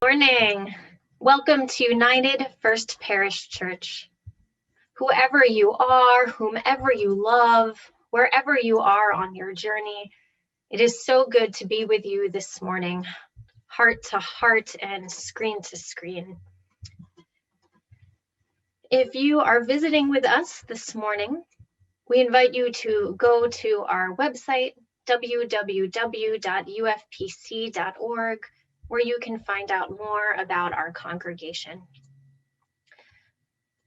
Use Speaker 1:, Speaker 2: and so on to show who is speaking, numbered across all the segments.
Speaker 1: Morning. Welcome to United First Parish Church. Whoever you are, whomever you love, wherever you are on your journey, it is so good to be with you this morning, heart to heart and screen to screen. If you are visiting with us this morning, we invite you to go to our website, www.ufpc.org, where you can find out more about our congregation.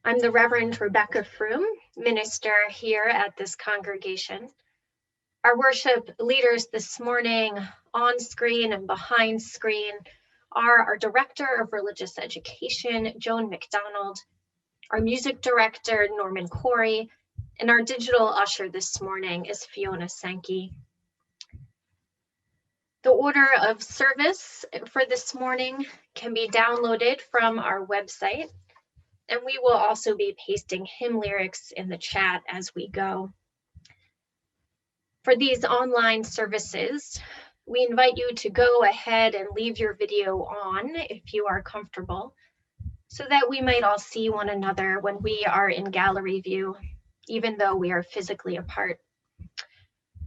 Speaker 1: I'm the Reverend Rebecca Froome, minister here at this congregation. Our worship leaders this morning, on screen and behind screen, are our Director of Religious Education, Joan McDonald, our Music Director, Norman Corey, and our digital usher this morning is Fiona Sankey. The order of service for this morning can be downloaded from our website, and we will also be pasting hymn lyrics in the chat as we go. For these online services, we invite you to go ahead and leave your video on if you are comfortable, so that we might all see one another when we are in gallery view, even though we are physically apart.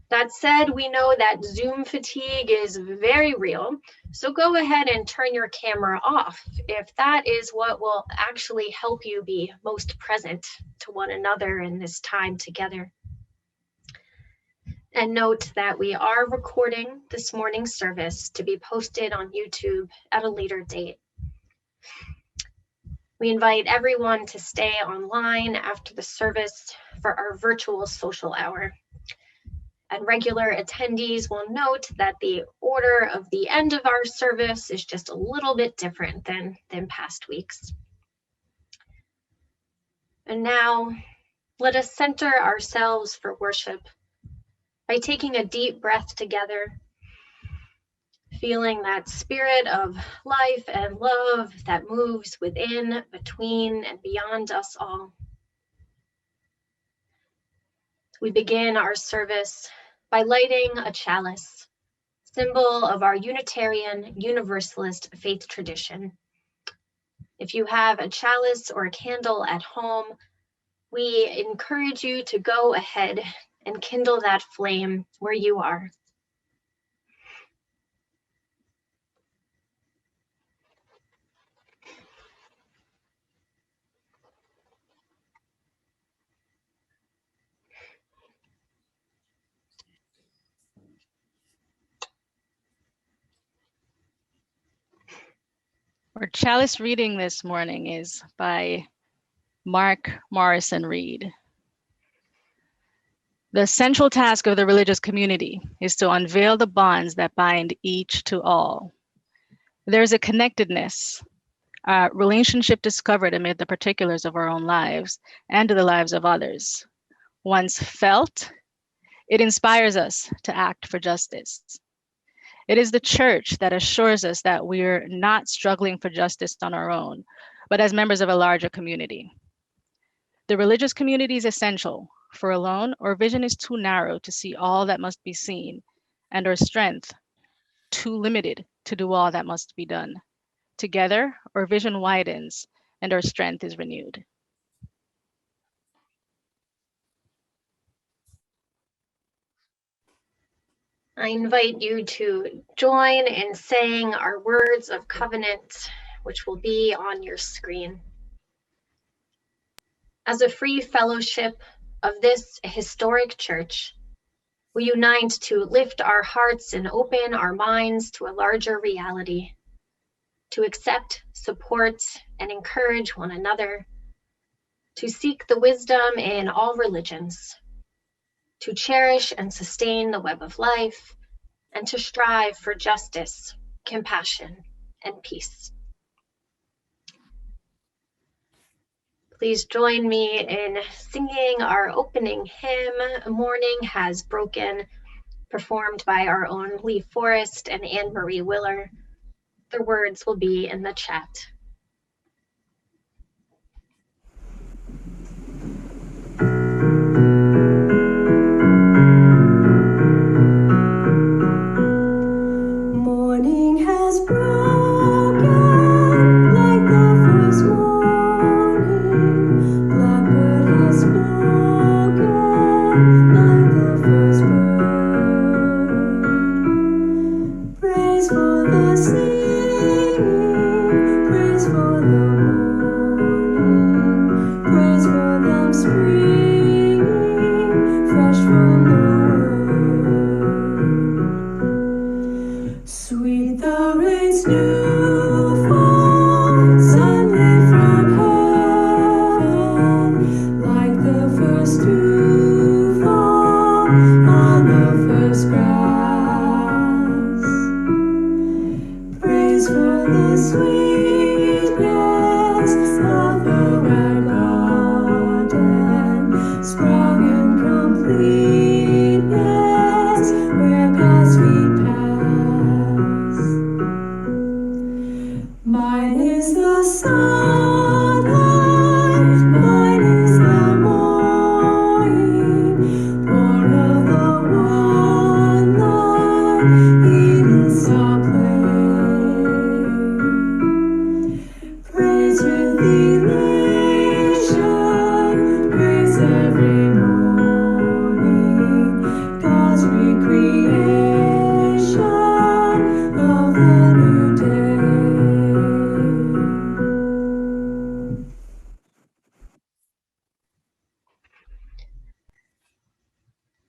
Speaker 1: That said, we know that Zoom fatigue is very real, so go ahead and turn your camera off if that is what will actually help you be most present to one another in this time together. And note that we are recording this morning's service to be posted on YouTube at a later date. We invite everyone to stay online after the service for our virtual social hour. And regular attendees will note that the order of the end of our service is just a little bit different than past weeks. And now, let us center ourselves for worship by taking a deep breath together, feeling that spirit of life and love that moves within, between, and beyond us all. We begin our service by lighting a chalice, symbol of our Unitarian Universalist faith tradition. If you have a chalice or a candle at home, we encourage you to go ahead and kindle that flame where you are.
Speaker 2: Our chalice reading this morning is by Mark Morrison Reed. The central task of the religious community is to unveil the bonds that bind each to all. There is a connectedness, a relationship discovered amid the particulars of our own lives and the lives of others. Once felt, it inspires us to act for justice. It is the church that assures us that we're not struggling for justice on our own, but as members of a larger community. The religious community is essential, for alone our vision is too narrow to see all that must be seen, and our strength too limited to do all that must be done. Together, our vision widens and our strength is renewed.
Speaker 1: I invite you to join in saying our words of covenant, which will be on your screen. As a free fellowship of this historic church, we unite to lift our hearts and open our minds to a larger reality, to accept, support, and encourage one another, to seek the wisdom in all religions, to cherish and sustain the web of life, and to strive for justice, compassion, and peace. Please join me in singing our opening hymn, Morning Has Broken, performed by our own Lee Forrest and Anne-Marie Willer. The words will be in the chat.
Speaker 3: Morning has broken like the first morning. Blackbird has spoken like the first bird. Praise for the singing, praise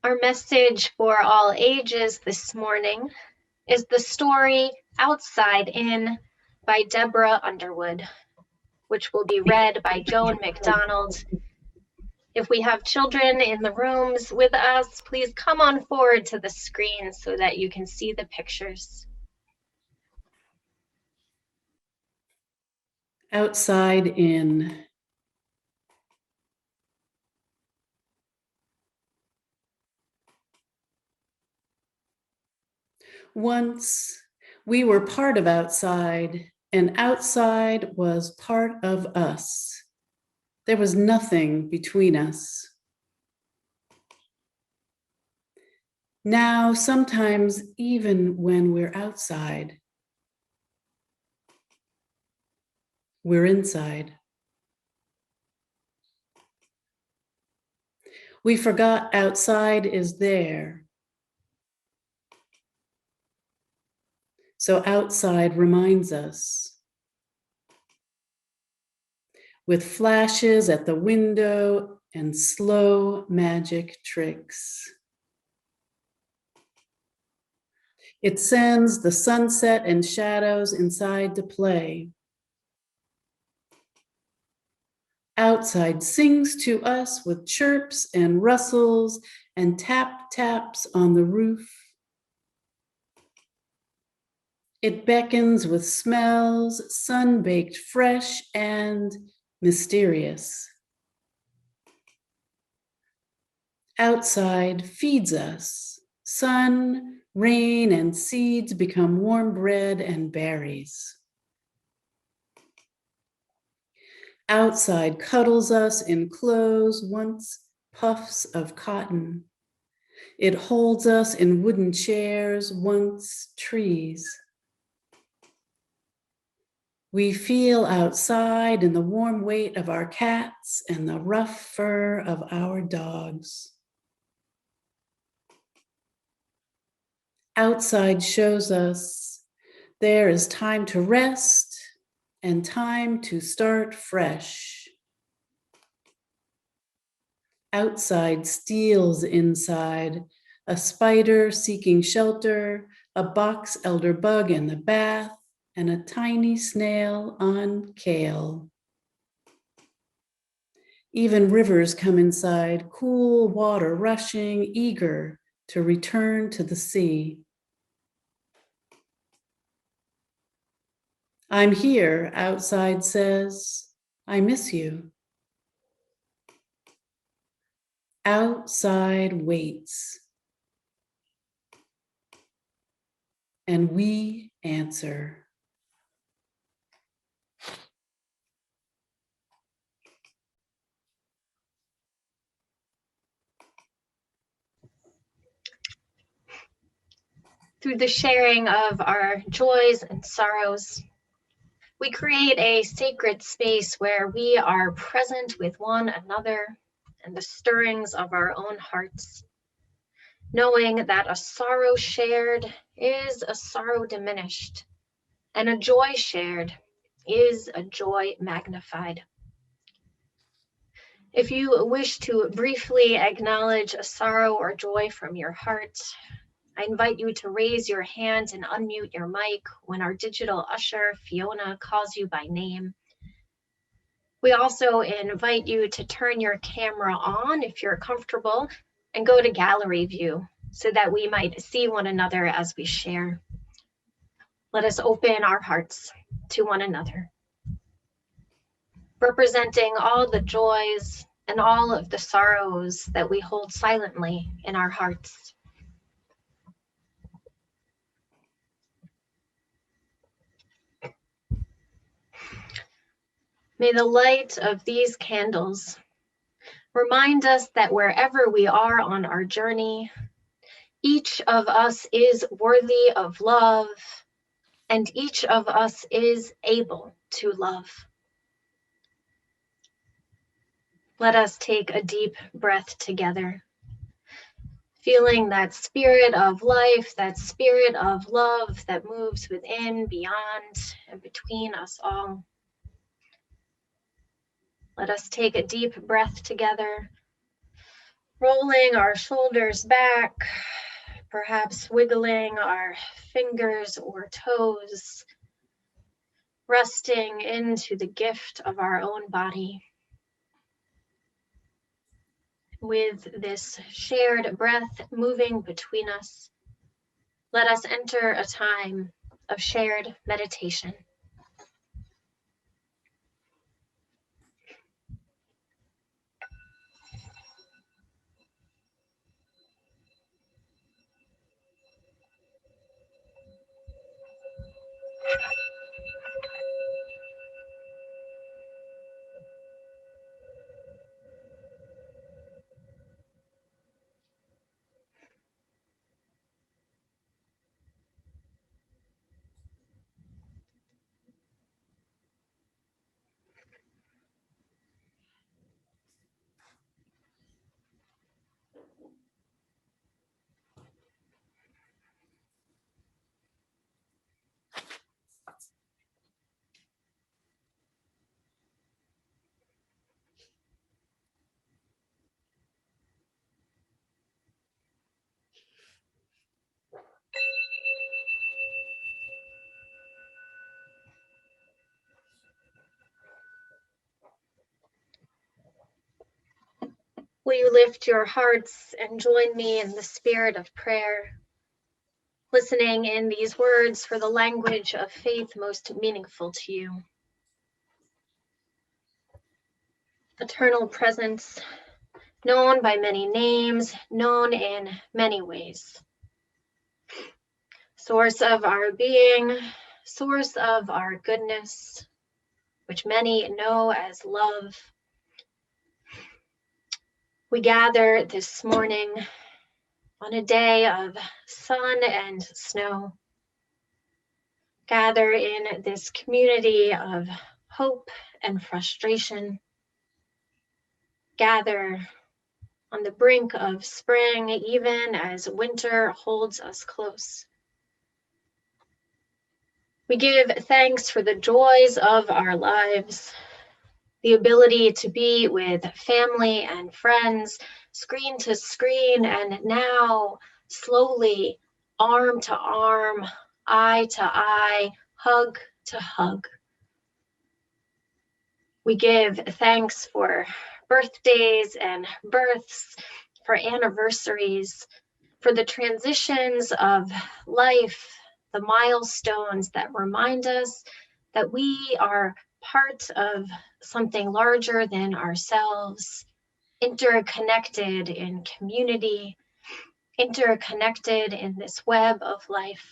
Speaker 1: Our message for all ages this morning is the story Outside In by Deborah Underwood, which will be read by Joan McDonald. If we have children in the rooms with us, please come on forward to the screen so that you can see the pictures.
Speaker 4: Outside In. Once we were part of outside, and outside was part of us. There was nothing between us. Now, sometimes, even when we're outside, we're inside. We forgot outside is there. So outside reminds us. With flashes at the window and slow magic tricks. It sends the sunset and shadows inside to play. Outside sings to us with chirps and rustles and tap taps on the roof. It beckons with smells, sun-baked fresh and mysterious. Outside feeds us. Sun, rain, and seeds become warm bread and berries. Outside cuddles us in clothes once puffs of cotton. It holds us in wooden chairs once trees. We feel outside in the warm weight of our cats and the rough fur of our dogs. Outside shows us there is time to rest and time to start fresh. Outside steals inside, a spider seeking shelter, a box elder bug in the bath, and a tiny snail on kale. Even rivers come inside, cool water rushing, eager to return to the sea. I'm here, outside says, I miss you. Outside waits. And we answer.
Speaker 1: Through the sharing of our joys and sorrows, we create a sacred space where we are present with one another and the stirrings of our own hearts, knowing that a sorrow shared is a sorrow diminished, and a joy shared is a joy magnified. If you wish to briefly acknowledge a sorrow or joy from your heart, I invite you to raise your hand and unmute your mic when our digital usher, Fiona, calls you by name. We also invite you to turn your camera on if you're comfortable and go to gallery view so that we might see one another as we share. Let us open our hearts to one another, representing all the joys and all of the sorrows that we hold silently in our hearts. May the light of these candles remind us that wherever we are on our journey, each of us is worthy of love, and each of us is able to love. Let us take a deep breath together, feeling that spirit of life, that spirit of love that moves within, beyond, and between us all. Let us take a deep breath together, Rolling our shoulders back, perhaps wiggling our fingers or toes, resting into the gift of our own body. With this shared breath moving between us, let us enter a time of shared meditation. Will you lift your hearts and join me in the spirit of prayer, listening in these words for the language of faith most meaningful to you? Eternal presence, known by many names, known in many ways. Source of our being, source of our goodness, which many know as love. We gather this morning on a day of sun and snow. Gather in this community of hope and frustration. Gather on the brink of spring, even as winter holds us close. We give thanks for the joys of our lives, the ability to be with family and friends, screen to screen, and now slowly, arm to arm, eye to eye, hug to hug. We give thanks for birthdays and births, for anniversaries, for the transitions of life, the milestones that remind us that we are part of something larger than ourselves, interconnected in community, interconnected in this web of life.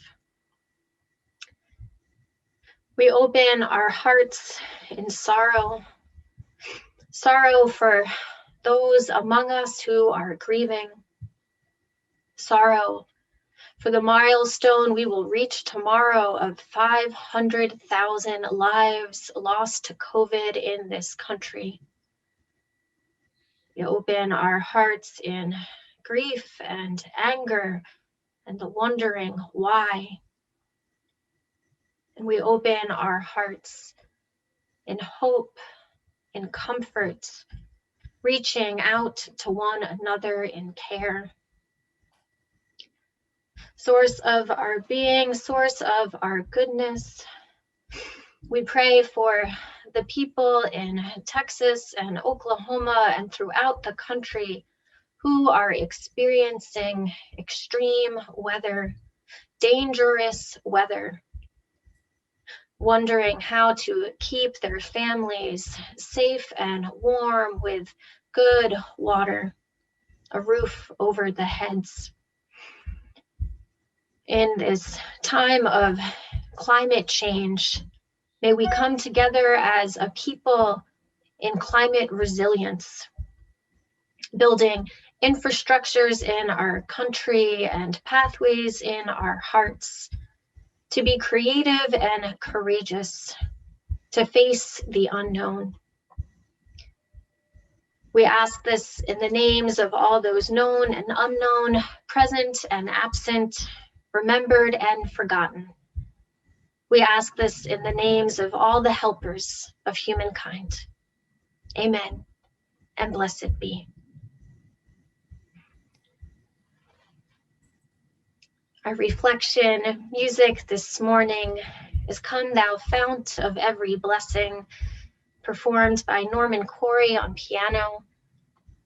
Speaker 1: We open our hearts in sorrow for those among us who are grieving, sorrow for the milestone we will reach tomorrow of 500,000 lives lost to COVID in this country. We open our hearts in grief and anger and the wondering why. And we open our hearts in hope, in comfort, reaching out to one another in care. Source of our being, source of our goodness. We pray for the people in Texas and Oklahoma and throughout the country who are experiencing extreme weather, dangerous weather, wondering how to keep their families safe and warm with good water, a roof over the heads. In this time of climate change, may we come together as a people in climate resilience, building infrastructures in our country and pathways in our hearts, to be creative and courageous, to face the unknown. We ask this in the names of all those known and unknown, present and absent, remembered and forgotten. We ask this in the names of all the helpers of humankind. Amen, and blessed be. Our reflection music this morning is Come Thou Fount of Every Blessing, performed by Norman Corey on piano.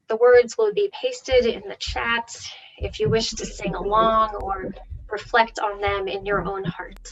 Speaker 1: The words will be pasted in the chat if you wish to sing along or reflect on them in your own heart.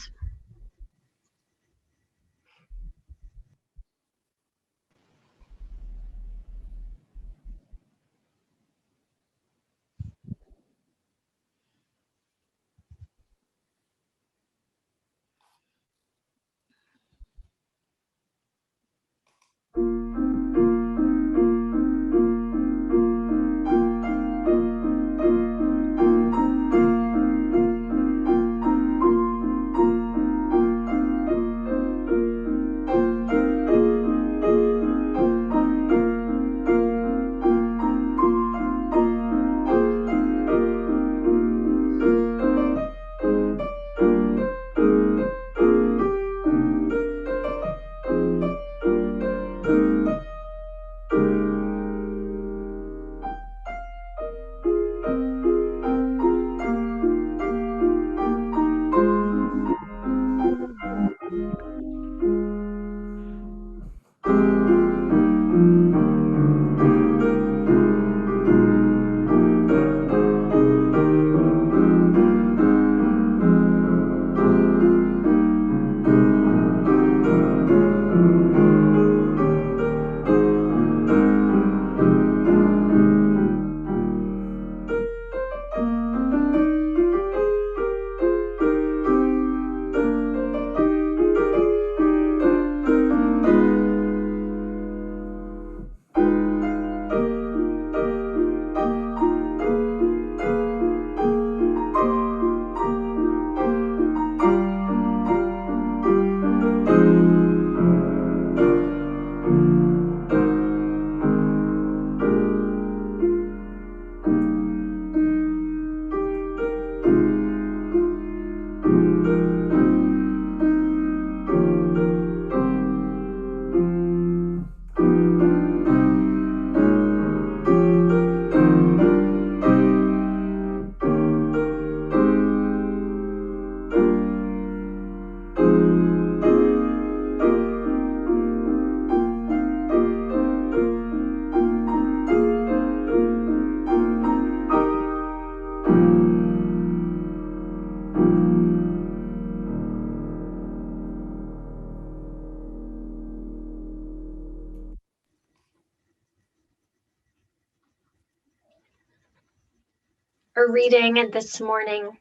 Speaker 1: Our reading this morning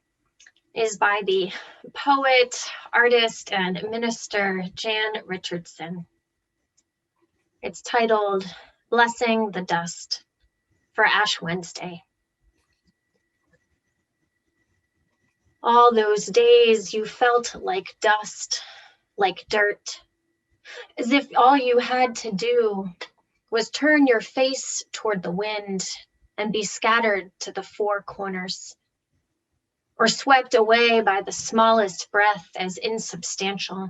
Speaker 1: is by the poet, artist, and minister Jan Richardson. It's titled Blessing the Dust for Ash Wednesday. All those days you felt like dust, like dirt, as if all you had to do was turn your face toward the wind and be scattered to the four corners, or swept away by the smallest breath as insubstantial.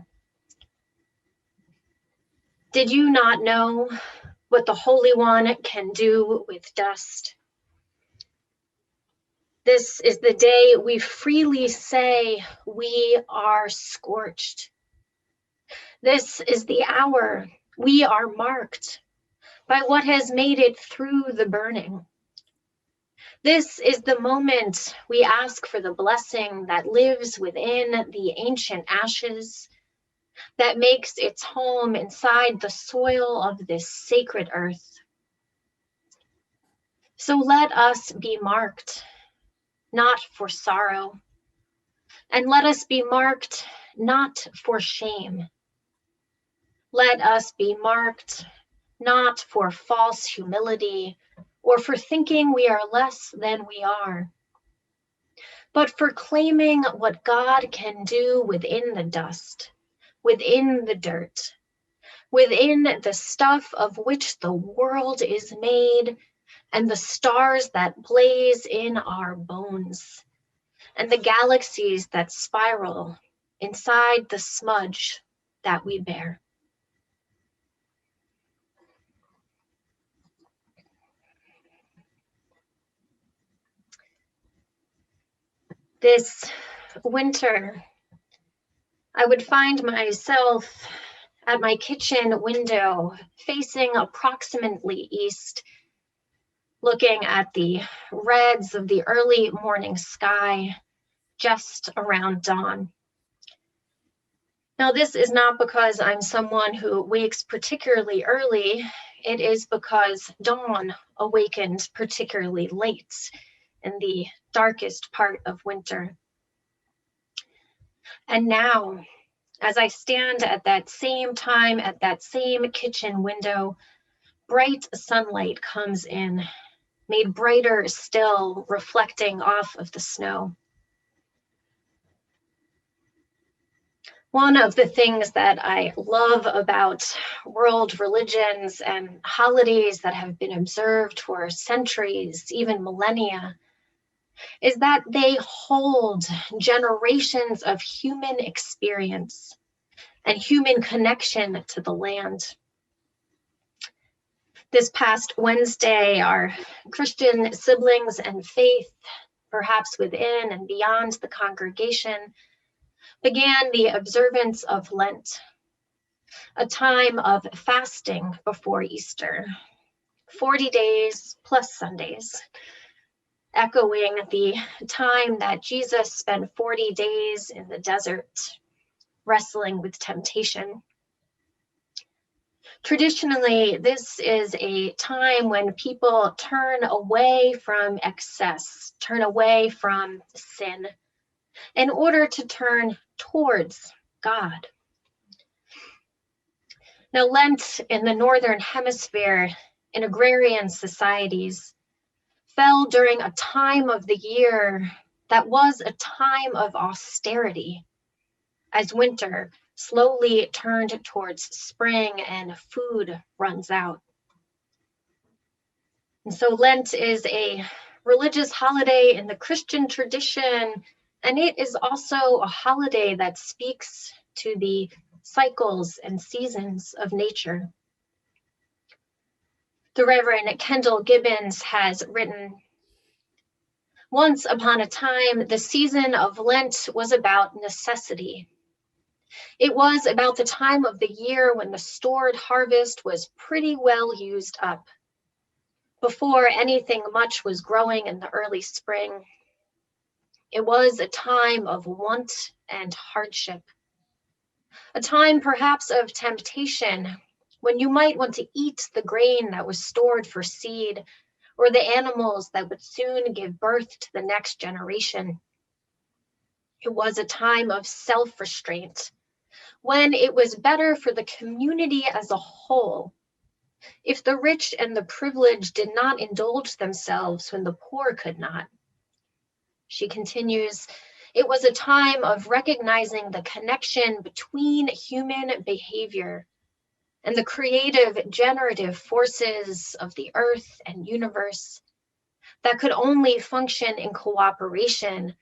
Speaker 1: Did you not know what the Holy One can do with dust? This is the day we freely say we are scorched. This is the hour we are marked by what has made it through the burning. This is the moment we ask for the blessing that lives within the ancient ashes, that makes its home inside the soil of this sacred earth. So let us be marked, not for sorrow, and let us be marked not for shame. Let us be marked not for false humility or for thinking we are less than we are, but for claiming what God can do within the dust, within the dirt, within the stuff of which the world is made, and the stars that blaze in our bones, and the galaxies that spiral inside the smudge that we bear. This winter, I would find myself at my kitchen window, facing approximately east, looking at the reds of the early morning sky just around dawn. Now, this is not because I'm someone who wakes particularly early. It is because dawn awakened particularly late in the darkest part of winter. And now, as I stand at that same time, at that same kitchen window, bright sunlight comes in, made brighter still, reflecting off of the snow. One of the things that I love about world religions and holidays that have been observed for centuries, even millennia, is that they hold generations of human experience and human connection to the land. This past Wednesday, our Christian siblings and faith, perhaps within and beyond the congregation, began the observance of Lent, a time of fasting before Easter, 40 days plus Sundays, echoing the time that Jesus spent 40 days in the desert, wrestling with temptation. Traditionally, this is a time when people turn away from excess, turn away from sin, in order to turn towards God. Now, Lent in the Northern Hemisphere, in agrarian societies, fell during a time of the year that was a time of austerity, as winter slowly turned towards spring and food runs out. And so Lent is a religious holiday in the Christian tradition, and it is also a holiday that speaks to the cycles and seasons of nature. The Reverend Kendall Gibbons has written, "Once upon a time, the season of Lent was about necessity. It was about the time of the year when the stored harvest was pretty well used up, before anything much was growing in the early spring. It was a time of want and hardship, a time perhaps of temptation, when you might want to eat the grain that was stored for seed, or the animals that would soon give birth to the next generation. It was a time of self-restraint, when it was better for the community as a whole if the rich and the privileged did not indulge themselves when the poor could not." She continues, "It was a time of recognizing the connection between human behavior and the creative, generative forces of the earth and universe that could only function in cooperation,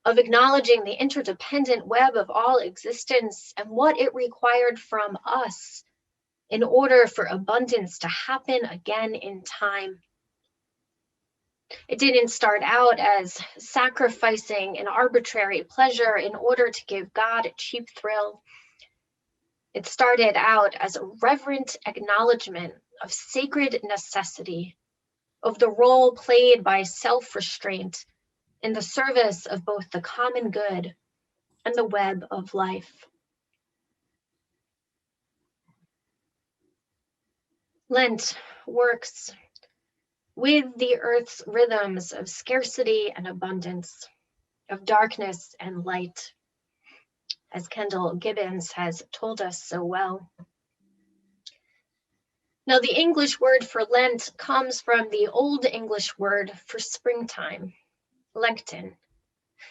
Speaker 1: of acknowledging the interdependent web of all existence and what it required from us in order for abundance to happen again in time. It didn't start out as sacrificing an arbitrary pleasure in order to give God a cheap thrill. It started out as a reverent acknowledgement of sacred necessity, of the role played by self-restraint in the service of both the common good and the web of life." Lent works with the earth's rhythms of scarcity and abundance, of darkness and light, as Kendall Gibbons has told us so well. Now, the English word for Lent comes from the Old English word for springtime, Lengten,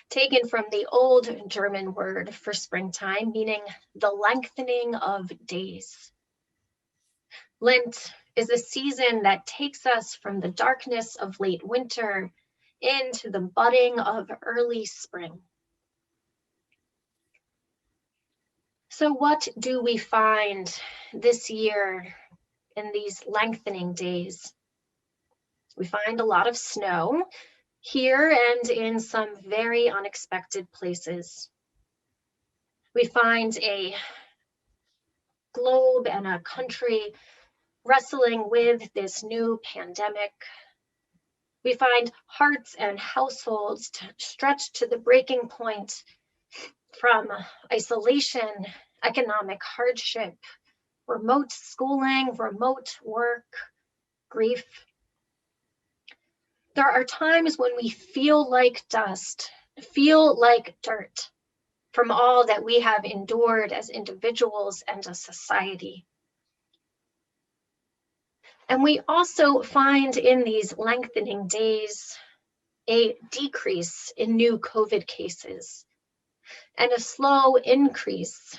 Speaker 1: taken from the Old German word for springtime, meaning the lengthening of days. Lent is a season that takes us from the darkness of late winter into the budding of early spring. So what do we find this year in these lengthening days? We find a lot of snow, here and in some very unexpected places. We find a globe and a country wrestling with this new pandemic. We find hearts and households stretched to the breaking point from isolation, economic hardship, remote schooling, remote work, grief. There are times when we feel like dust, feel like dirt from all that we have endured as individuals and as society. And we also find in these lengthening days a decrease in new COVID cases and a slow increase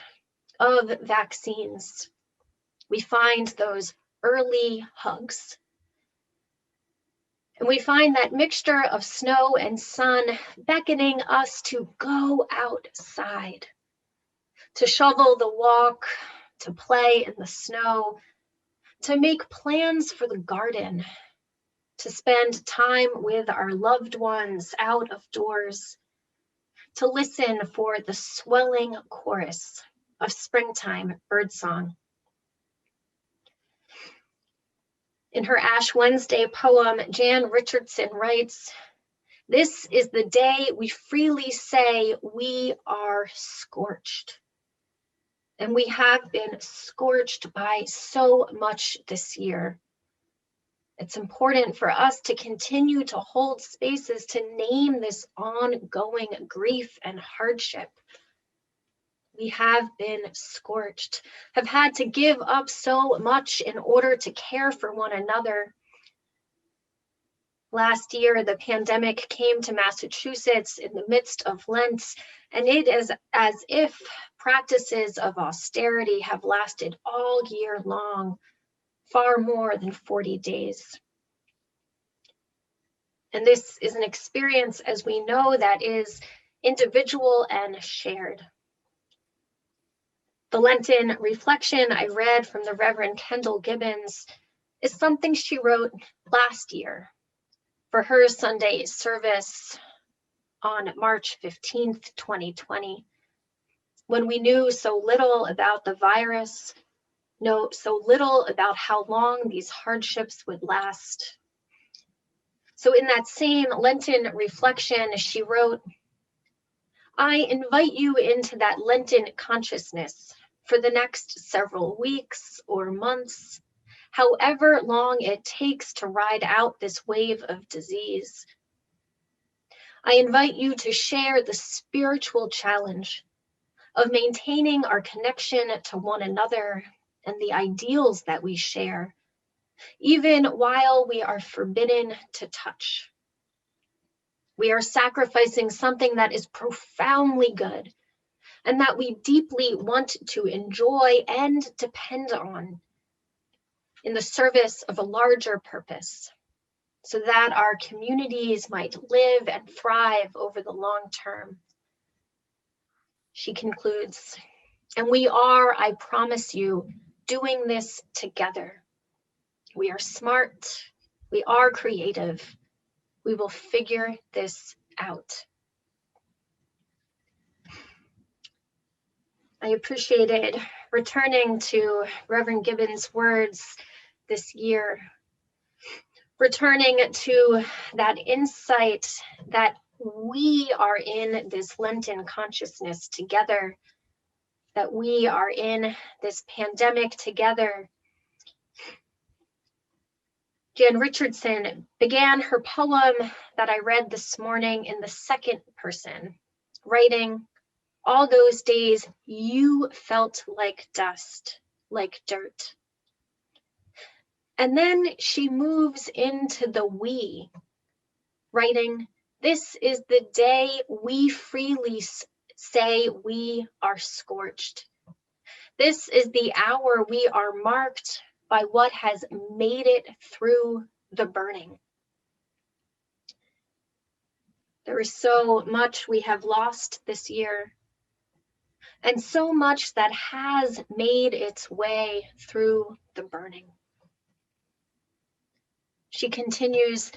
Speaker 1: of vaccines. We find those early hugs. And we find that mixture of snow and sun beckoning us to go outside, to shovel the walk, to play in the snow, to make plans for the garden, to spend time with our loved ones out of doors, to listen for the swelling chorus of springtime birdsong. In her Ash Wednesday poem, Jan Richardson writes, "This is the day we freely say we are scorched." And we have been scorched by so much this year. It's important for us to continue to hold spaces to name this ongoing grief and hardship. We have been scorched, have had to give up so much in order to care for one another. Last year, the pandemic came to Massachusetts in the midst of Lent, and it is as if practices of austerity have lasted all year long, far more than 40 days. And this is an experience, as we know, that is individual and shared. The Lenten reflection I read from the Reverend Kendall Gibbons is something she wrote last year for her Sunday service on March 15th, 2020, when we knew so little about the virus, know so little about how long these hardships would last. So in that same Lenten reflection, she wrote, "I invite you into that Lenten consciousness for the next several weeks or months, however long it takes to ride out this wave of disease. I invite you to share the spiritual challenge of maintaining our connection to one another and the ideals that we share, even while we are forbidden to touch. We are sacrificing something that is profoundly good and that we deeply want to enjoy and depend on in the service of a larger purpose, so that our communities might live and thrive over the long term." She concludes, "And we are, I promise you, doing this together. We are smart, we are creative, we will figure this out." I appreciated returning to Reverend Gibbons' words this year, returning to that insight that we are in this Lenten consciousness together, that we are in this pandemic together. Jan Richardson began her poem that I read this morning in the second person, writing, "All those days you felt like dust, like dirt." And then she moves into the we, writing, "This is the day we freely say we are scorched. This is the hour we are marked by what has made it through the burning." There is so much we have lost this year, and so much that has made its way through the burning. She continues,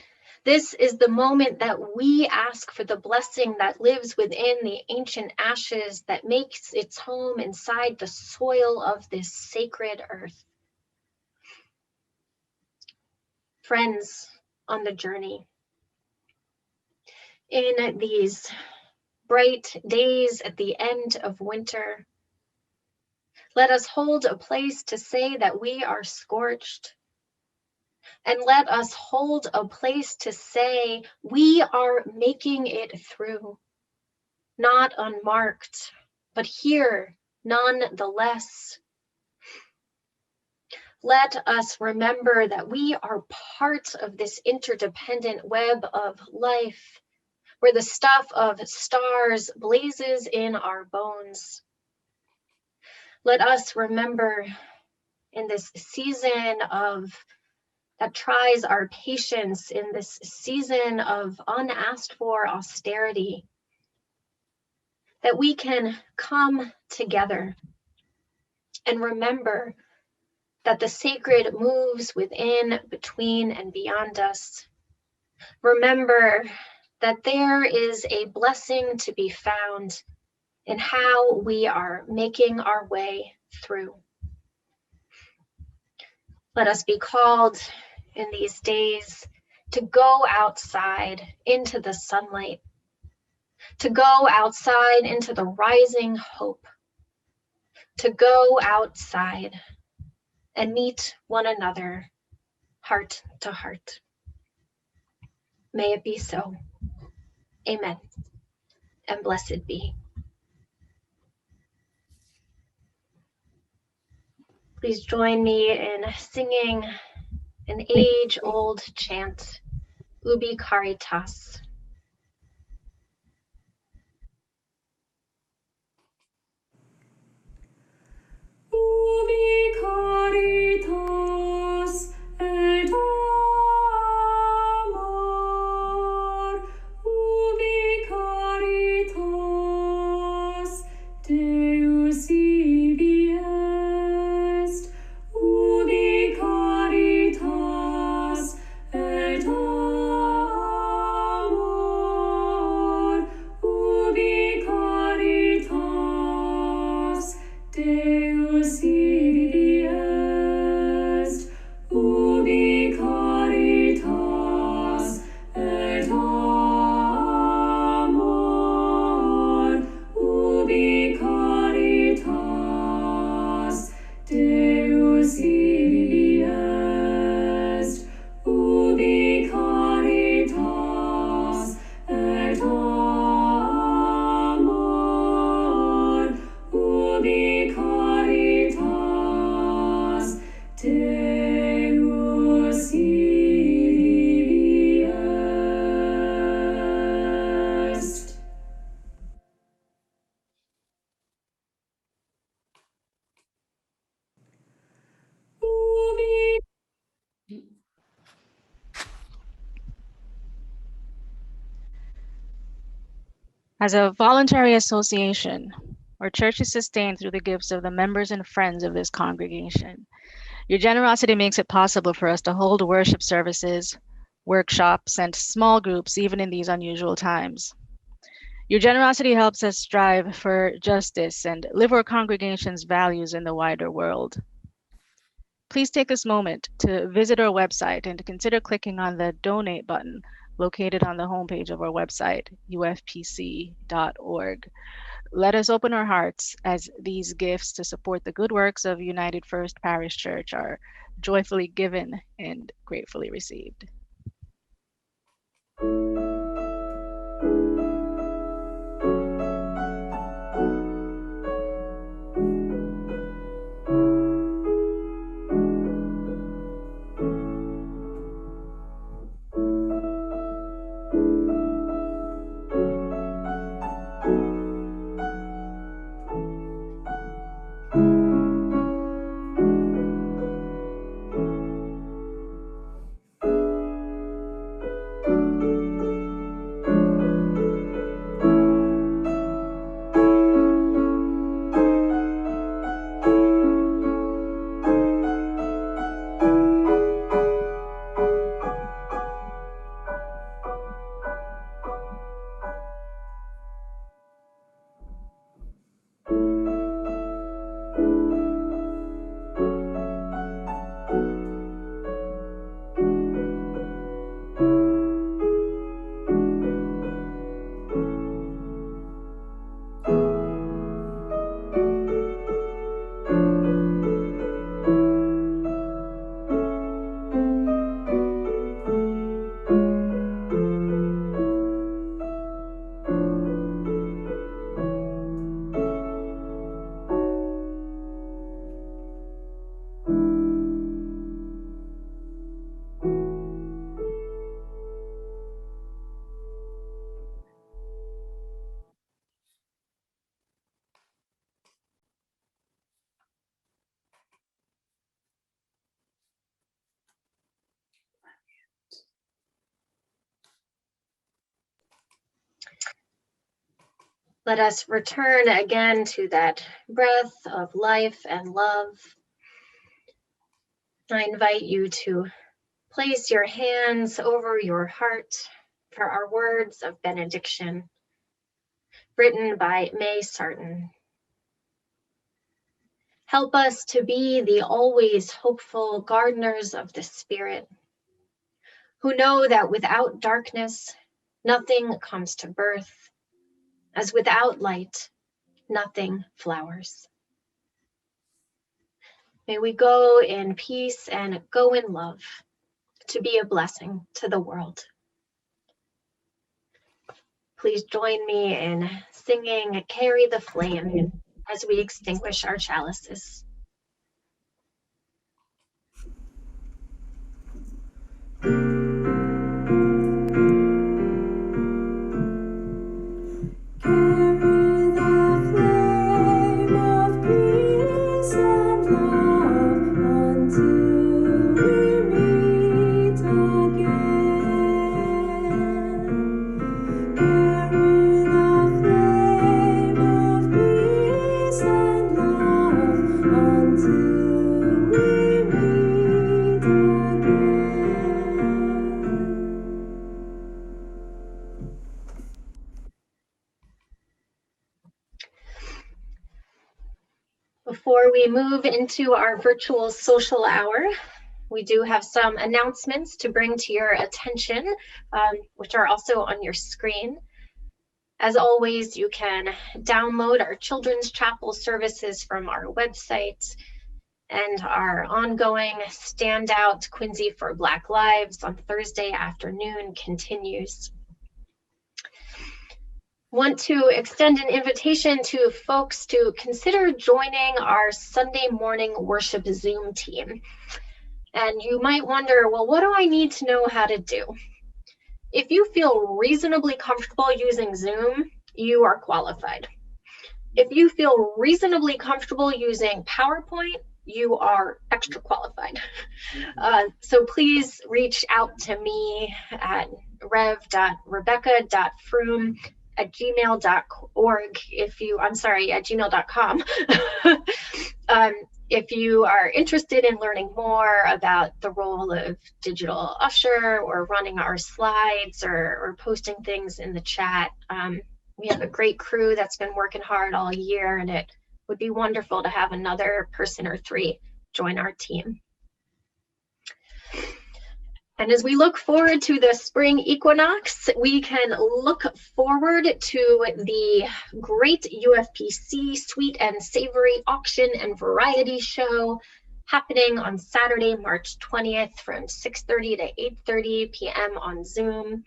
Speaker 1: This is the moment that we ask for the blessing that lives within the ancient ashes that makes its home inside the soil of this sacred earth. Friends on the journey, in these bright days at the end of winter, let us hold a place to say that we are scorched. And let us hold a place to say we are making it through, not unmarked, but here nonetheless. Let us remember that we are part of this interdependent web of life, where the stuff of stars blazes in our bones. Let us remember in this season that tries our patience, in this season of unasked for austerity, that we can come together and remember that the sacred moves within, between, and beyond us. Remember that there is a blessing to be found in how we are making our way through. Let us be called in these days to go outside into the sunlight, to go outside into the rising hope, to go outside and meet one another heart to heart. May it be so. Amen. And blessed be. Please join me in singing an age-old chant, Ubi Caritas.
Speaker 3: Ubi caritas et amor, ubi caritas Deus ibi est, ubi caritas et amor, ubi caritas Deus ibi est, ubi caritas et amor, ubi caritas Deus ibi est, ubi caritas et amor, ubi caritas Deus ibi est. Ubi
Speaker 2: As a voluntary association, our church is sustained through the gifts of the members and friends of this congregation. Your generosity makes it possible for us to hold worship services, workshops, and small groups even in these unusual times. Your generosity helps us strive for justice and live our congregation's values in the wider world. Please take this moment to visit our website and consider clicking on the donate button located on the homepage of our website, ufpc.org. Let us open our hearts as these gifts to support the good works of United First Parish Church are joyfully given and gratefully received.
Speaker 1: Let us return again to that breath of life and love. I invite you to place your hands over your heart for our words of benediction, written by May Sarton. Help us to be the always hopeful gardeners of the Spirit, who know that without darkness, nothing comes to birth, as without light, nothing flowers. May we go in peace and go in love to be a blessing to the world. Please join me in singing Carry the Flame as we extinguish our chalices.
Speaker 3: Carry the flame of peace and love until we meet again. Carry the flame of peace and love until we meet again.
Speaker 1: Before we move into our virtual social hour, we do have some announcements to bring to your attention, which are also on your screen. As always, you can download our Children's Chapel services from our website, and our ongoing Standout Quincy for Black Lives on Thursday afternoon continues. Want to extend an invitation to folks to consider joining our Sunday morning worship Zoom team. And you might wonder, well, what do I need to know how to do? If you feel reasonably comfortable using Zoom, you are qualified. If you feel reasonably comfortable using PowerPoint, you are extra qualified. So please reach out to me at rev.rebecca.froom@gmail.org at gmail.com. If you are interested in learning more about the role of digital usher or running our slides or posting things in the chat, we have a great crew that's been working hard all year, and it would be wonderful to have another person or three join our team. And as we look forward to the spring equinox, we can look forward to the great UFPC Sweet and Savory Auction and Variety Show happening on Saturday, March 20th from 6:30 to 8:30 p.m. on Zoom.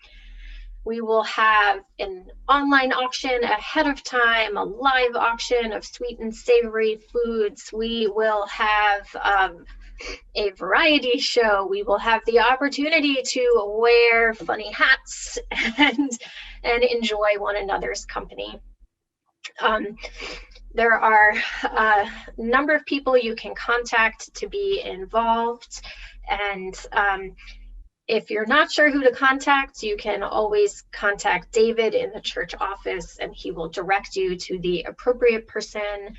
Speaker 1: We will have an online auction ahead of time, a live auction of sweet and savory foods. We will have a variety show. We will have the opportunity to wear funny hats and enjoy one another's company. There are a number of people you can contact to be involved, and if you're not sure who to contact, you can always contact David in the church office, and he will direct you to the appropriate person.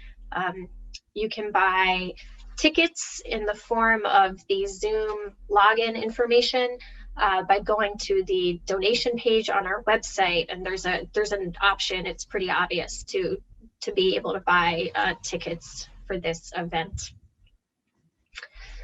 Speaker 1: You can buy tickets in the form of the Zoom login information by going to the donation page on our website, and there's an option. It's pretty obvious to be able to buy tickets for this event.